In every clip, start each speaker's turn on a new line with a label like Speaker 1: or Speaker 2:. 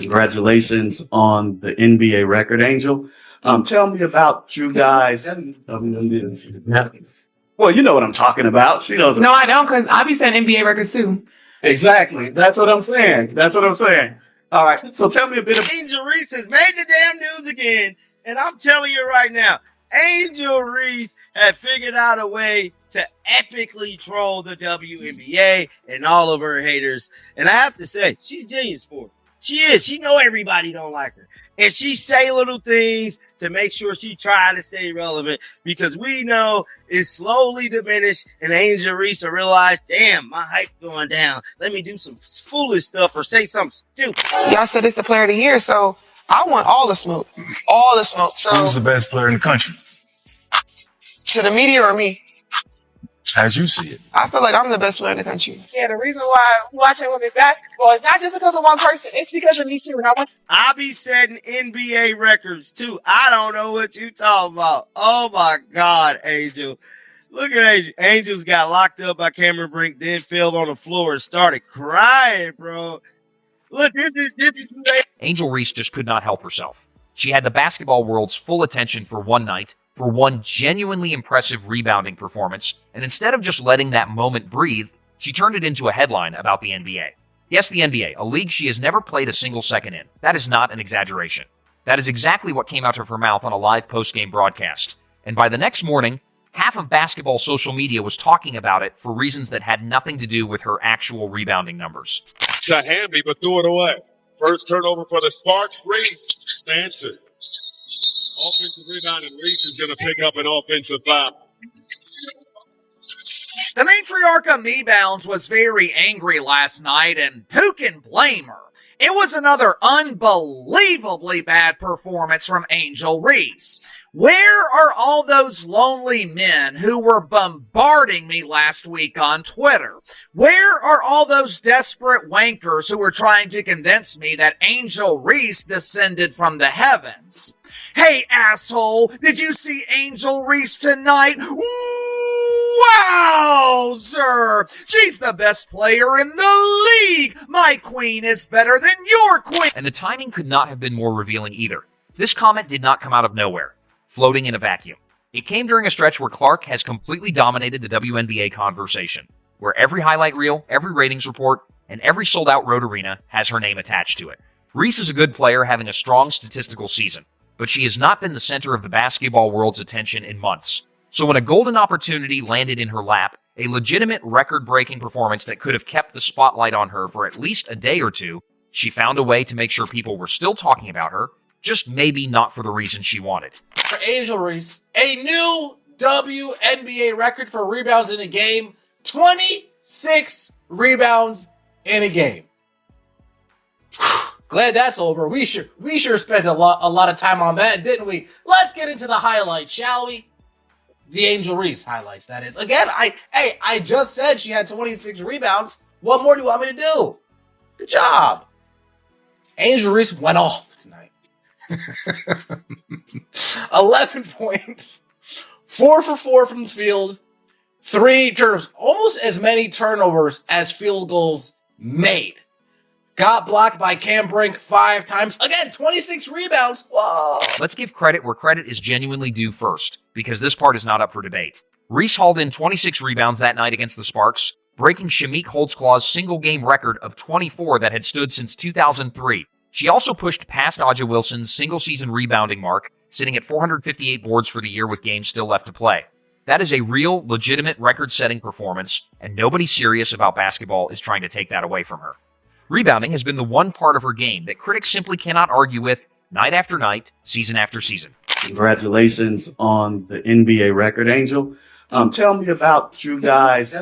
Speaker 1: Congratulations on the NBA record, Angel. Tell me about you guys. Well, you know what I'm talking about. She knows.
Speaker 2: No, I don't, because I be setting NBA records too.
Speaker 1: Exactly. That's what I'm saying. All right. So tell me a bit of
Speaker 3: Angel Reese has made the damn news again. And I'm telling you right now, Angel Reese had figured out a way to epically troll the WNBA and all of her haters. And I have to say, she's a genius for it. She is. She know everybody don't like her. And she say little things to make sure she try to stay relevant, because we know it's slowly diminished, and Angel Reese will realize, damn, my hype going down. Let me do some foolish stuff or say something stupid.
Speaker 2: Y'all said it's the player of the year, so I want all the smoke. All the smoke. So
Speaker 4: Who's the best player in the country?
Speaker 2: to the media or me?
Speaker 4: As you see it.
Speaker 2: I feel like I'm the best player in the country. Yeah, the reason why I'm watching women's basketball is not just because of one person. It's because of me too. And
Speaker 3: I be setting NBA records too. I don't know what you talking about. Oh my God, Angel. Look at Angel. Angel's got locked up by Cameron Brink, then fell on the floor and started crying, bro. Look, this is
Speaker 5: Angel Reese just could not help herself. She had the basketball world's full attention for one night, for one genuinely impressive rebounding performance, and instead of just letting that moment breathe, she turned it into a headline about the NBA. Yes, the NBA, a league she has never played a single second in. That is not an exaggeration. That is exactly what came out of her mouth on a live post-game broadcast. And by the next morning, half of basketball social media was talking about it for reasons that had nothing to do with her actual rebounding numbers.
Speaker 6: To Hamby, but threw it away. First turnover for the Sparks. Reese answered. Offensive rebound, and Reese is going to pick up an offensive foul.
Speaker 7: The matriarch of Kneebounds was very angry last night, and who can blame her? It was another unbelievably bad performance from Angel Reese. Where are all those lonely men who were bombarding me last week on Twitter? Where are all those desperate wankers who were trying to convince me that Angel Reese descended from the heavens? Hey, asshole, did you see Angel Reese tonight? Wowzer! She's the best player in the league! My queen is better than your queen!
Speaker 5: And the timing could not have been more revealing either. This comment did not come out of nowhere, floating in a vacuum. It came during a stretch where Clark has completely dominated the WNBA conversation, where every highlight reel, every ratings report, and every sold-out road arena has her name attached to it. Reese is a good player having a strong statistical season, but she has not been the center of the basketball world's attention in months. So when a golden opportunity landed in her lap, a legitimate record-breaking performance that could have kept the spotlight on her for at least a day or two, she found a way to make sure people were still talking about her, just maybe not for the reason she wanted.
Speaker 8: For Angel Reese, a new WNBA record for rebounds in a game, 26 rebounds in a game. Glad that's over. We sure spent a lot of time on that, didn't we? Let's get into the highlights, shall we? The Angel Reese highlights, that is. Again, I just said she had 26 rebounds. What more do you want me to do? Good job. Angel Reese went off tonight. 11 points, 4 for 4 from the field, 3 turnovers, almost as many turnovers as field goals made. Got blocked by Cam Brink 5 times. Again, 26 rebounds. Whoa.
Speaker 5: Let's give credit where credit is genuinely due first, because this part is not up for debate. Reese hauled in 26 rebounds that night against the Sparks, breaking Shamik Holtzclaw's single-game record of 24 that had stood since 2003. She also pushed past Aja Wilson's single-season rebounding mark, sitting at 458 boards for the year with games still left to play. That is a real, legitimate record-setting performance, and nobody serious about basketball is trying to take that away from her. Rebounding has been the one part of her game that critics simply cannot argue with night after night, season after season.
Speaker 1: Congratulations on the NBA record, Angel. Tell me about you guys.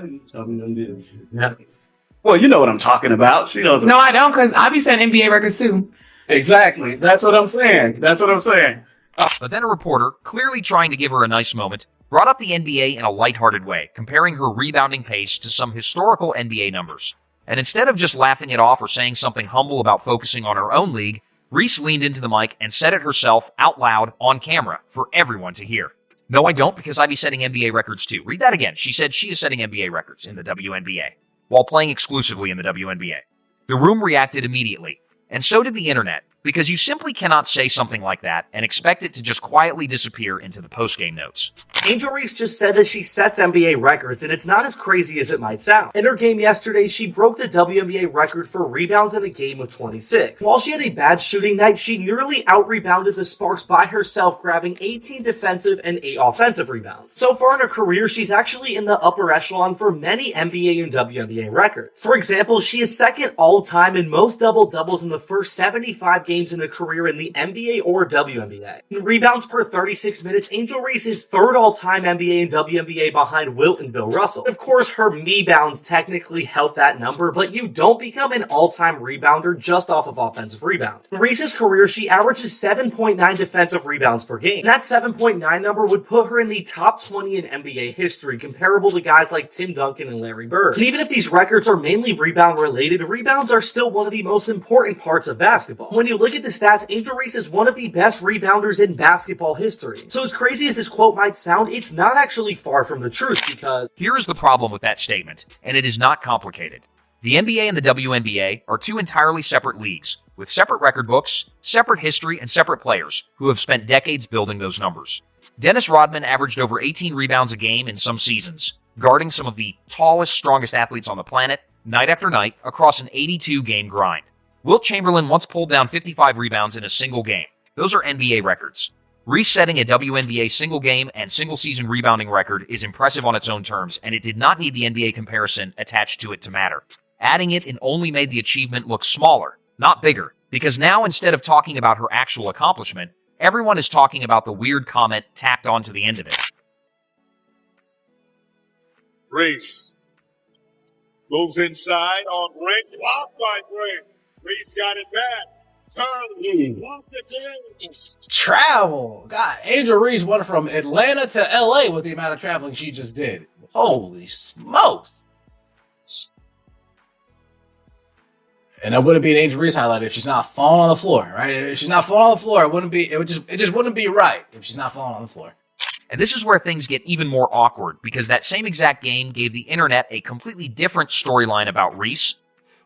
Speaker 1: Well, you know what I'm talking about. She knows.
Speaker 2: No, I don't, because I be setting NBA records too.
Speaker 1: Exactly. That's what I'm saying.
Speaker 5: But then a reporter, clearly trying to give her a nice moment, brought up the NBA in a lighthearted way, comparing her rebounding pace to some historical NBA numbers. And instead of just laughing it off or saying something humble about focusing on her own league, Reese leaned into the mic and said it herself out loud on camera for everyone to hear. No, I don't, because I be setting NBA records too. Read that again. She said she is setting NBA records in the WNBA, while playing exclusively in the WNBA. The room reacted immediately. And so did the internet, because you simply cannot say something like that and expect it to just quietly disappear into the postgame notes.
Speaker 9: Angel Reese just said that she sets NBA records, and it's not as crazy as it might sound. In her game yesterday, she broke the WNBA record for rebounds in a game of 26. While she had a bad shooting night, she nearly out-rebounded the Sparks by herself, grabbing 18 defensive and 8 offensive rebounds. So far in her career, she's actually in the upper echelon for many NBA and WNBA records. For example, she is second all-time in most double-doubles in the first 75 games in a career in the NBA or WNBA. In rebounds per 36 minutes, Angel Reese is third all-time NBA and WNBA behind Wilt and Bill Russell. Of course, her me-bounds technically help that number, but you don't become an all-time rebounder just off of offensive rebound. In Reese's career, she averages 7.9 defensive rebounds per game. And that 7.9 number would put her in the top 20 in NBA history, comparable to guys like Tim Duncan and Larry Bird. And even if these records are mainly rebound-related, rebounds are still one of the most important parts of basketball. When you look at the stats, Angel Reese is one of the best rebounders in basketball history. So as crazy as this quote might sound, it's not actually far from the truth, because
Speaker 5: here is the problem with that statement, and it is not complicated. The NBA and the WNBA are two entirely separate leagues, with separate record books, separate history, and separate players who have spent decades building those numbers. Dennis Rodman averaged over 18 rebounds a game in some seasons, guarding some of the tallest, strongest athletes on the planet, night after night, across an 82-game grind. Wilt Chamberlain once pulled down 55 rebounds in a single game. Those are NBA records. Reese setting a WNBA single game and single season rebounding record is impressive on its own terms, and it did not need the NBA comparison attached to it to matter. Adding it only made the achievement look smaller, not bigger, because now instead of talking about her actual accomplishment, everyone is talking about the weird comment tacked onto the end of it.
Speaker 6: Reese moves inside on Brink. Blocked by Brink. Reese got it back. Turn. Blocked again.
Speaker 8: Travel. God, Angel Reese went from Atlanta to LA with the amount of traveling she just did. Holy smokes. And that wouldn't be an Angel Reese highlight if she's not falling on the floor, right? If she's not falling on the floor, it just wouldn't be right if she's not falling on the floor.
Speaker 5: And this is where things get even more awkward, because that same exact game gave the internet a completely different storyline about Reese,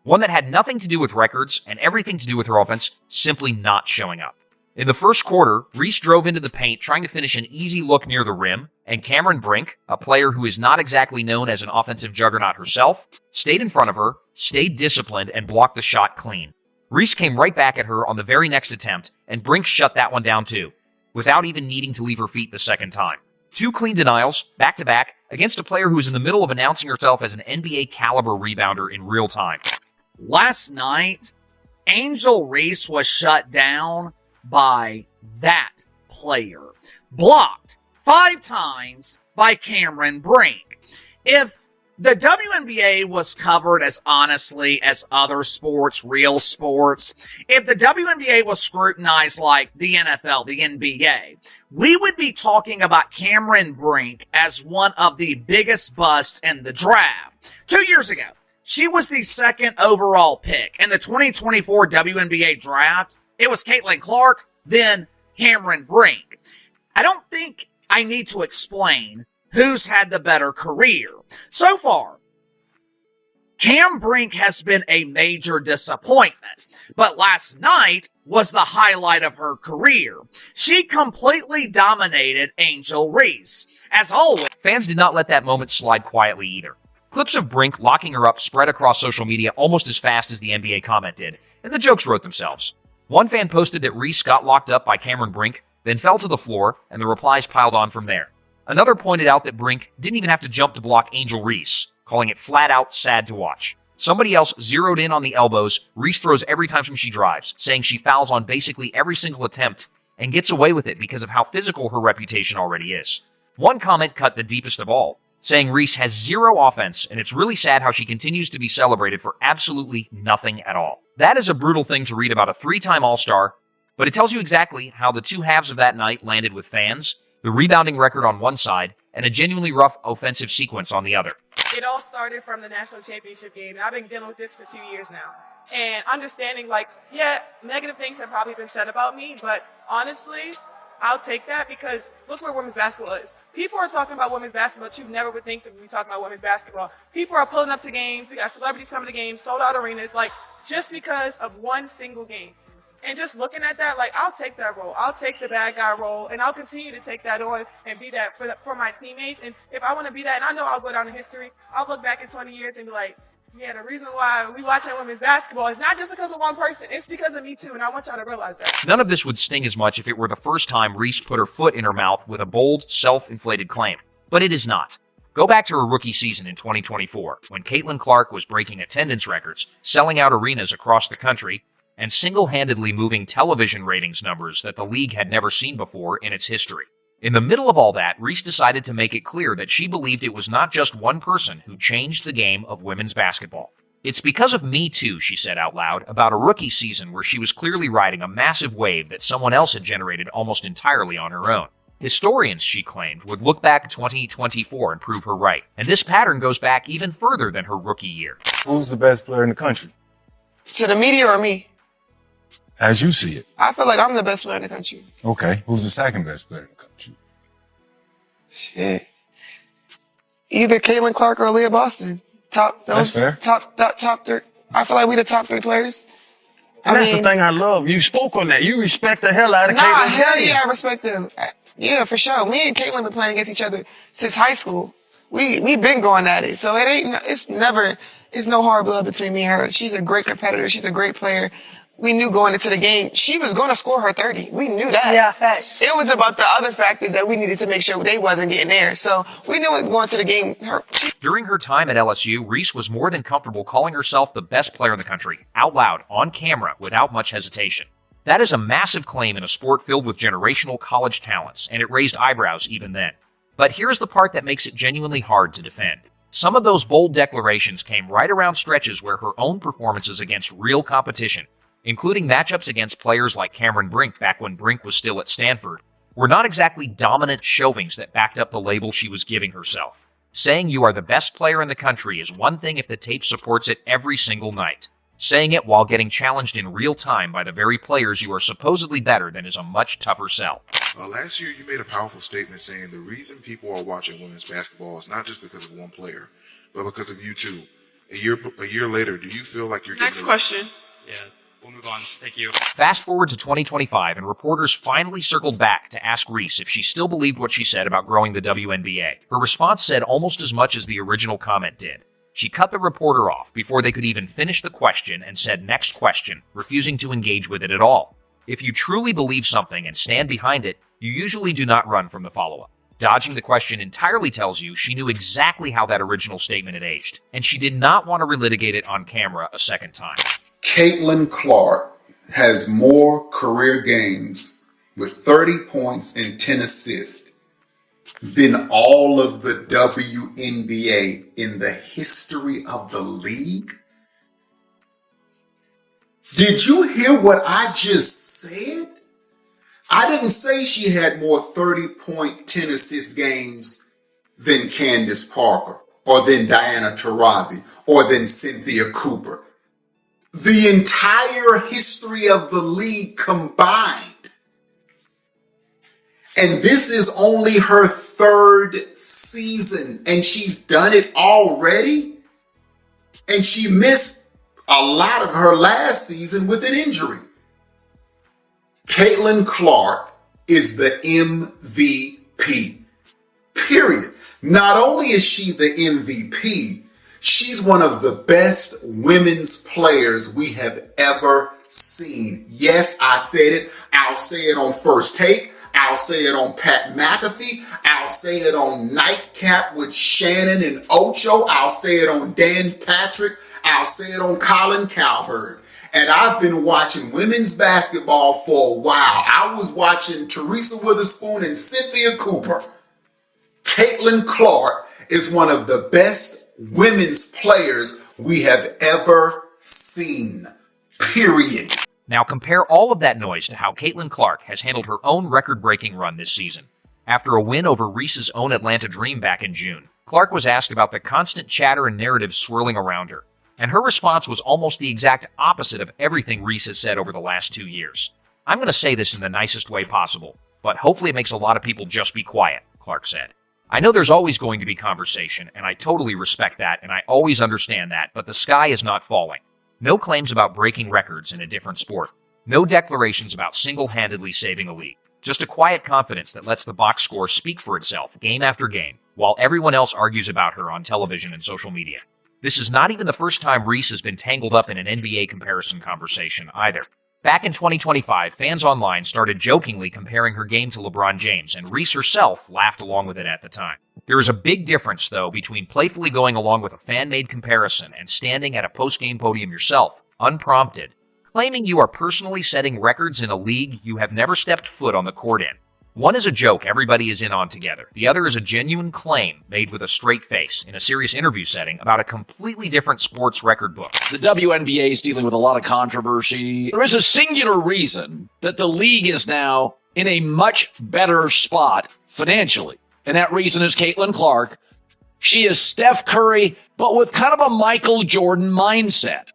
Speaker 5: one that had nothing to do with records and everything to do with her offense simply not showing up. In the first quarter, Reese drove into the paint trying to finish an easy look near the rim, and Cameron Brink, a player who is not exactly known as an offensive juggernaut herself, stayed in front of her, stayed disciplined, and blocked the shot clean. Reese came right back at her on the very next attempt, and Brink shut that one down too, without even needing to leave her feet the second time. 2 clean denials, back-to-back, against a player who is in the middle of announcing herself as an NBA-caliber rebounder in real time.
Speaker 7: Last night, Angel Reese was shut down by that player. Blocked 5 times by Cameron Brink. If the WNBA was covered as honestly as other sports, real sports, if the WNBA was scrutinized like the NFL, the NBA, we would be talking about Cameron Brink as one of the biggest busts in the draft. 2 years ago, she was the 2nd overall pick. In the 2024 WNBA draft, it was Caitlin Clark, then Cameron Brink. I don't think I need to explain who's had the better career. So far, Cam Brink has been a major disappointment, but last night was the highlight of her career. She completely dominated Angel Reese. As always,
Speaker 5: Fans did not let that moment slide quietly either. Clips of Brink locking her up spread across social media almost as fast as the NBA comment did, and the jokes wrote themselves. One fan posted that Reese got locked up by Cameron Brink, then fell to the floor, and the replies piled on from there. Another pointed out that Brink didn't even have to jump to block Angel Reese, calling it flat out sad to watch. Somebody else zeroed in on the elbows Reese throws every time she drives, saying she fouls on basically every single attempt and gets away with it because of how physical her reputation already is. One comment cut the deepest of all, saying Reese has 0 offense, and it's really sad how she continues to be celebrated for absolutely nothing at all. That is a brutal thing to read about a 3-time All-Star, but it tells you exactly how the 2 halves of that night landed with fans, the rebounding record on one side, and a genuinely rough offensive sequence on the other.
Speaker 2: It all started from the national championship game. I've been dealing with this for 2 years now. And understanding, negative things have probably been said about me, but honestly, I'll take that because look where women's basketball is. People are talking about women's basketball that you never would think that we'd be talking about women's basketball. People are pulling up to games. We got celebrities coming to games, sold out arenas. just because of one single game. And just looking at that, like, I'll take that role. I'll take the bad guy role, and I'll continue to take that on and be that for my teammates. And if I want to be that, and I know I'll go down in history, I'll look back in 20 years and be like, yeah, the reason why we watching women's basketball is not just because of one person. It's because of me, too, and I want y'all to realize that.
Speaker 5: None of this would sting as much if it were the first time Reese put her foot in her mouth with a bold, self-inflated claim. But it is not. Go back to her rookie season in 2024, when Caitlin Clark was breaking attendance records, selling out arenas across the country, and single-handedly moving television ratings numbers that the league had never seen before in its history. In the middle of all that, Reese decided to make it clear that she believed it was not just one person who changed the game of women's basketball. It's because of me too, she said out loud, about a rookie season where she was clearly riding a massive wave that someone else had generated almost entirely on her own. Historians, she claimed, would look back at 2024 and prove her right. And this pattern goes back even further than her rookie year.
Speaker 4: Who's the best player in the country?
Speaker 10: To the media or me?
Speaker 4: As you see it.
Speaker 10: I feel like I'm the best player in the country.
Speaker 4: Okay. Who's the second best player in the country?
Speaker 10: Shit. Either Caitlin Clark or Leah Boston.
Speaker 4: That's fair.
Speaker 10: Top three. I feel like we the top three players.
Speaker 3: That's the thing I love. You spoke on that. You respect the hell out of
Speaker 10: Nah,
Speaker 3: Caitlin.
Speaker 10: hell yeah, I respect them. Yeah, for sure. Me and Caitlin been playing against each other since high school. We been going at it. So it's no hard blood between me and her. She's a great competitor. She's a great player. We knew going into the game, she was going to score her 30. We knew that.
Speaker 11: Yeah, facts.
Speaker 10: It was about the other factors that we needed to make sure they wasn't getting there. So we knew it going to the game.
Speaker 5: During her time at LSU, Reese was more than comfortable calling herself the best player in the country, out loud, on camera, without much hesitation. That is a massive claim in a sport filled with generational college talents, and it raised eyebrows even then. But here's the part that makes it genuinely hard to defend. Some of those bold declarations came right around stretches where her own performances against real competition, including matchups against players like Cameron Brink back when Brink was still at Stanford, were not exactly dominant shovings that backed up the label she was giving herself. Saying you are the best player in the country is one thing if the tape supports it every single night. Saying it while getting challenged in real time by the very players you are supposedly better than is a much tougher sell.
Speaker 12: Last year, you made a powerful statement saying the reason people are watching women's basketball is not just because of one player, but because of you two. A year later, do you feel like you're
Speaker 10: Next question.
Speaker 13: Yeah. We'll move on. Thank you.
Speaker 5: Fast forward to 2025, and reporters finally circled back to ask Reese if she still believed what she said about growing the WNBA. Her response said almost as much as the original comment did. She cut the reporter off before they could even finish the question and said, "Next question," refusing to engage with it at all. If you truly believe something and stand behind it, you usually do not run from the follow-up. Dodging the question entirely tells you she knew exactly how that original statement had aged, and she did not want to relitigate it on camera a second time.
Speaker 14: Caitlin Clark has more career games with 30 points and 10 assists than all of the WNBA in the history of the league. Did you hear what I just said? I didn't say she had more 30-point, 10 assist games than Candace Parker or than Diana Taurasi or than Cynthia Cooper. The entire history of the league combined. And this is only her third season, and she's done it already. And she missed a lot of her last season with an injury. Caitlin Clark is the MVP. Period. Not only is she the MVP, she's one of the best women's players we have ever seen. Yes, I said it. I'll say it on First Take. I'll say it on Pat McAfee. I'll say it on Nightcap with Shannon and Ocho. I'll say it on Dan Patrick. I'll say it on Colin Cowherd. And I've been watching women's basketball for a while. I was watching Teresa Witherspoon and Cynthia Cooper. Caitlin Clark is one of the best women's players we have ever seen. Period.
Speaker 5: Now compare all of that noise to how Caitlin Clark has handled her own record-breaking run this season. After a win over Reese's own Atlanta Dream back in June, Clark was asked about the constant chatter and narratives swirling around her, and her response was almost the exact opposite of everything Reese has said over the last 2 years. "I'm going to say this in the nicest way possible, but hopefully it makes a lot of people just be quiet," Clark said. "I know there's always going to be conversation, and I totally respect that, and I always understand that, but the sky is not falling. No claims about breaking records in a different sport. No declarations about single-handedly saving a league. Just a quiet confidence that lets the box score speak for itself game after game, while everyone else argues about her on television and social media. This is not even the first time Reese has been tangled up in an NBA comparison conversation either. Back in 2025, fans online started jokingly comparing her game to LeBron James, and Reese herself laughed along with it at the time. There is a big difference, though, between playfully going along with a fan-made comparison and standing at a post-game podium yourself, unprompted, claiming you are personally setting records in a league you have never stepped foot on the court in. One is a joke everybody is in on together. The other is a genuine claim made with a straight face in a serious interview setting about a completely different sports record book.
Speaker 11: The WNBA is dealing with a lot of controversy. There is a singular reason that the league is now in a much better spot financially. And that reason is Caitlin Clark. She is Steph Curry, but with kind of a Michael Jordan mindset.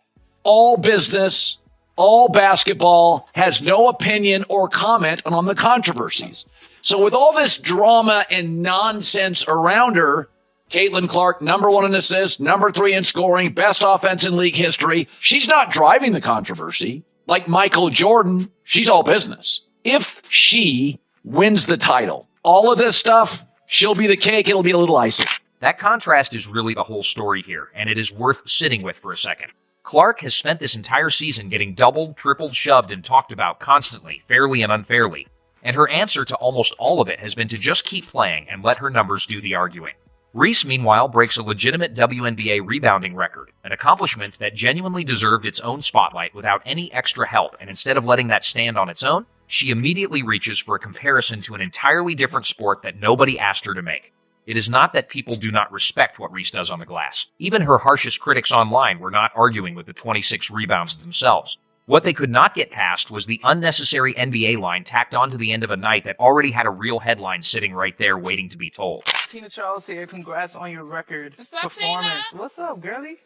Speaker 11: All business, all basketball, has no opinion or comment on the controversies. So with all this drama and nonsense around her, Caitlin Clark, number 1 in assists, number 3 in scoring, best offense in league history. She's not driving the controversy. Like Michael Jordan, she's all business. If she wins the title, all of this stuff, she'll be the cake, it'll be a little icing.
Speaker 5: That contrast is really the whole story here, and it is worth sitting with for a second. Clark has spent this entire season getting doubled, tripled, shoved, and talked about constantly, fairly and unfairly, and her answer to almost all of it has been to just keep playing and let her numbers do the arguing. Reese, meanwhile, breaks a legitimate WNBA rebounding record, an accomplishment that genuinely deserved its own spotlight without any extra help, and instead of letting that stand on its own, she immediately reaches for a comparison to an entirely different sport that nobody asked her to make. It is not that people do not respect what Reese does on the glass. Even her harshest critics online were not arguing with the 26 rebounds themselves. What they could not get past was the unnecessary NBA line tacked onto the end of a night that already had a real headline sitting right there waiting to be told.
Speaker 15: Tina Charles here. Congrats on your record performance. What's up, girlie?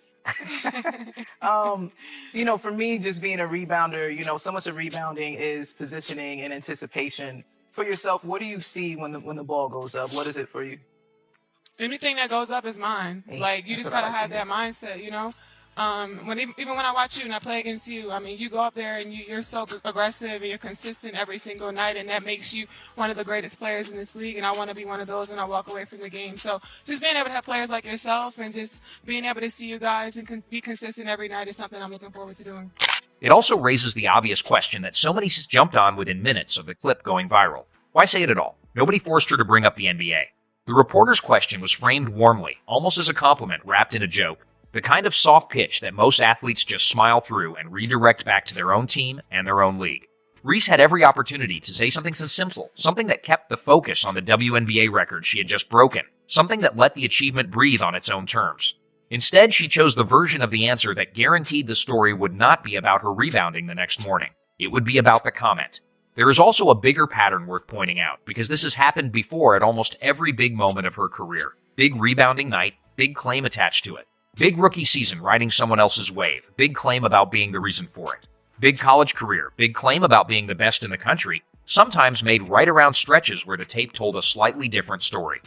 Speaker 15: For me, just being a rebounder, so much of rebounding is positioning and anticipation. For yourself, what do you see when the ball goes up? What is it for you?
Speaker 2: Anything that goes up is mine. Like, you just gotta have that mindset, Even when I watch you and I play against you, you go up there and you're so aggressive and you're consistent every single night, and that makes you one of the greatest players in this league, and I want to be one of those when I walk away from the game. So just being able to have players like yourself and just being able to see you guys and be consistent every night is something I'm looking forward to doing.
Speaker 5: It also raises the obvious question that so many jumped on within minutes of the clip going viral. Why say it at all? Nobody forced her to bring up the NBA. The reporter's question was framed warmly, almost as a compliment wrapped in a joke. The kind of soft pitch that most athletes just smile through and redirect back to their own team and their own league. Reese had every opportunity to say something simple, something that kept the focus on the WNBA record she had just broken, something that let the achievement breathe on its own terms. Instead, she chose the version of the answer that guaranteed the story would not be about her rebounding the next morning. It would be about the comment. There is also a bigger pattern worth pointing out, because this has happened before at almost every big moment of her career. Big rebounding night, big claim attached to it. Big rookie season riding someone else's wave, big claim about being the reason for it. Big college career, big claim about being the best in the country, sometimes made right around stretches where the tape told a slightly different story.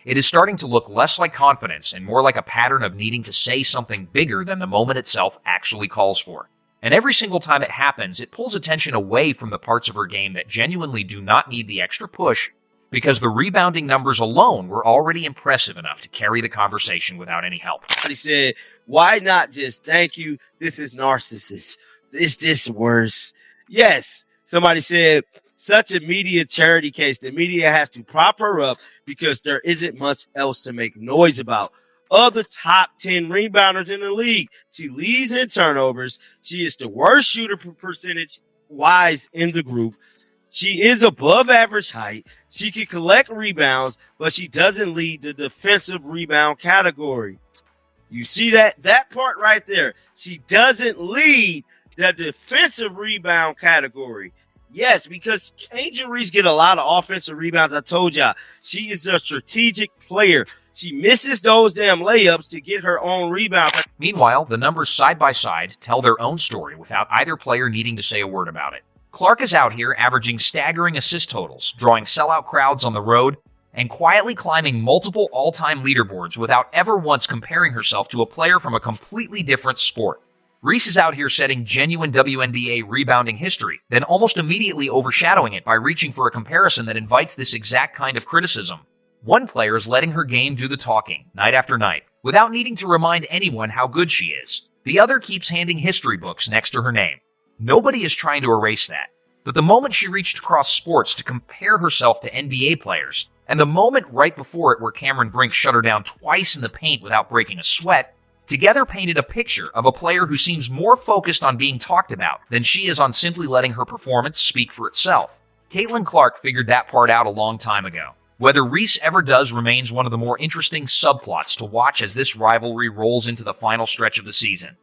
Speaker 5: It is starting to look less like confidence and more like a pattern of needing to say something bigger than the moment itself actually calls for. And every single time it happens, it pulls attention away from the parts of her game that genuinely do not need the extra push, because the rebounding numbers alone were already impressive enough to carry the conversation without any help.
Speaker 3: Somebody said, why not just thank you? This is narcissist. Is this worse? Yes. Somebody said, such a media charity case. The media has to prop her up because there isn't much else to make noise about. Of the top 10 rebounders in the league, she leads in turnovers. She is the worst shooter percentage wise in the group. She is above average height. She can collect rebounds, but she doesn't lead the defensive rebound category. You see that part right there. She doesn't lead the defensive rebound category. Yes, because Angel Reese get a lot of offensive rebounds. I told y'all, she is a strategic player. She misses those damn layups to get her own rebound.
Speaker 5: Meanwhile, the numbers side by side tell their own story without either player needing to say a word about it. Clark is out here averaging staggering assist totals, drawing sellout crowds on the road, and quietly climbing multiple all-time leaderboards without ever once comparing herself to a player from a completely different sport. Reese is out here setting genuine WNBA rebounding history, then almost immediately overshadowing it by reaching for a comparison that invites this exact kind of criticism. One player is letting her game do the talking, night after night, without needing to remind anyone how good she is. The other keeps handing history books next to her name. Nobody is trying to erase that. But the moment she reached across sports to compare herself to NBA players, and the moment right before it where Cameron Brink shut her down twice in the paint without breaking a sweat, together painted a picture of a player who seems more focused on being talked about than she is on simply letting her performance speak for itself. Caitlin Clark figured that part out a long time ago. Whether Reese ever does remains one of the more interesting subplots to watch as this rivalry rolls into the final stretch of the season.